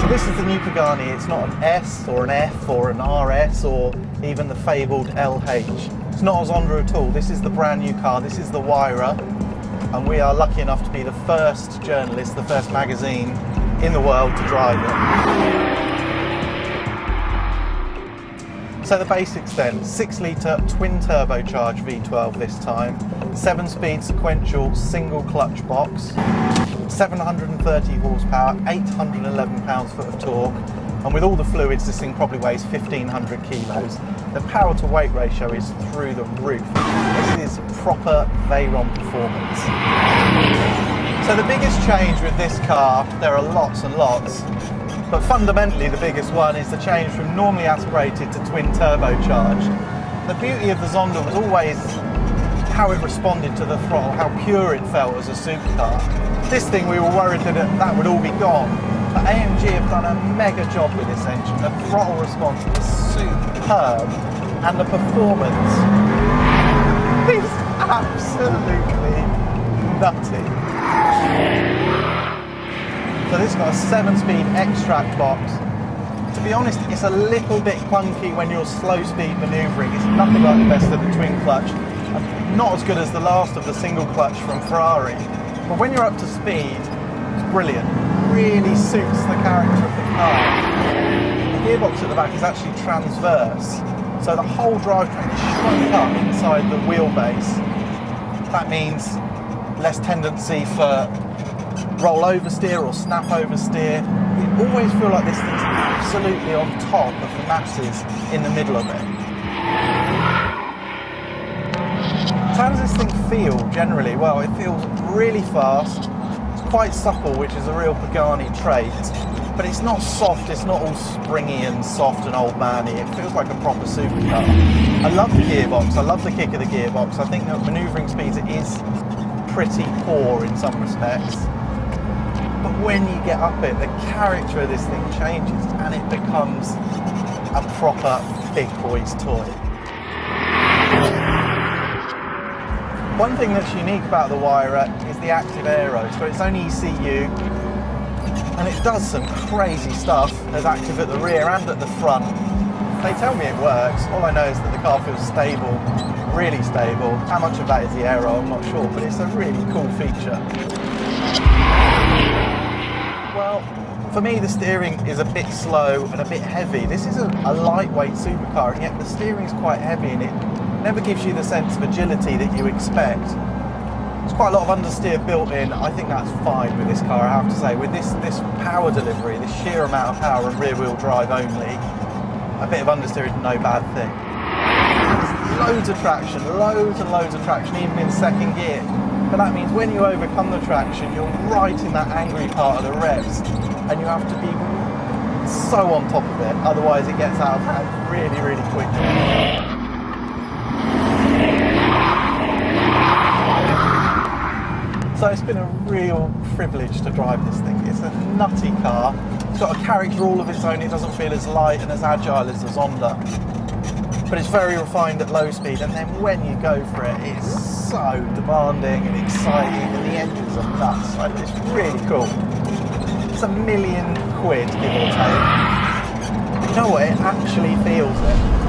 This is the new Pagani. It's not an S or an F or an RS or even the fabled LH. It's not a Zonda at all. This is the brand new car. This is the Huayra, and we are lucky enough to be the first journalist, the first magazine in the world to drive it. So the basics then: 6-litre twin turbocharged V12 this time, 7-speed sequential single clutch box, 730 horsepower, 811 pounds-foot of torque, and with all the fluids this thing probably weighs 1,500 kilos. The power to weight ratio is through the roof. This is proper Veyron performance. So the biggest change with this car, there are lots and lots, but fundamentally the biggest one is the change from normally aspirated to twin turbocharged. The beauty of the Zonda was always how it responded to the throttle, how pure it felt as a supercar. This thing, we were worried that that would all be gone, but AMG have done a mega job with this engine. The throttle response is superb, and the performance is absolutely nutty. So this has got a 7-speed X-Track box. To be honest, it's a little bit clunky when you're slow-speed manoeuvring. It's nothing like the best of the twin clutch. Not as good as the last of the single clutch from Ferrari, but when you're up to speed, it's brilliant. Really suits the character of the car. The gearbox at the back is actually transverse, so the whole drivetrain is shrunk up inside the wheelbase. That means less tendency for roll oversteer or snap oversteer. You always feel like this thing's absolutely on top of the masses in the middle of it. How does this thing feel generally? Well, it feels really fast, it's quite supple, which is a real Pagani trait, but it's not soft, it's not all springy and soft and old manny. It feels like a proper supercar. I love the gearbox, I love the kick of the gearbox. I think that manoeuvring speeds it is pretty poor in some respects, but when you get up it, the character of this thing changes and it becomes a proper big boy's toy. One thing that's unique about the Huayra is the active aero. So it's only ECU, and it does some crazy stuff. There's active at the rear and at the front. They tell me it works. All I know is that the car feels stable, really stable. How much of that is the aero, I'm not sure, but it's a really cool feature. Well, for me the steering is a bit slow and a bit heavy. This is a lightweight supercar, and yet the steering's quite heavy, and it never gives you the sense of agility that you expect. There's quite a lot of understeer built in. I think that's fine with this car, I have to say. With this power delivery, this sheer amount of power and rear-wheel drive only, a bit of understeer is no bad thing. There's loads of traction, loads and loads of traction, even in second gear. But that means when you overcome the traction, you're right in that angry part of the revs, and you have to be so on top of it, otherwise it gets out of hand really, really quickly. So it's been a real privilege to drive this thing. It's a nutty car. It's got a character all of its own. It doesn't feel as light and as agile as the Zonda, but it's very refined at low speed, and then when you go for it, it's so demanding and exciting, and the engines are nuts. So it's really cool. It's £1 million, give or take. You know what? It actually feels it.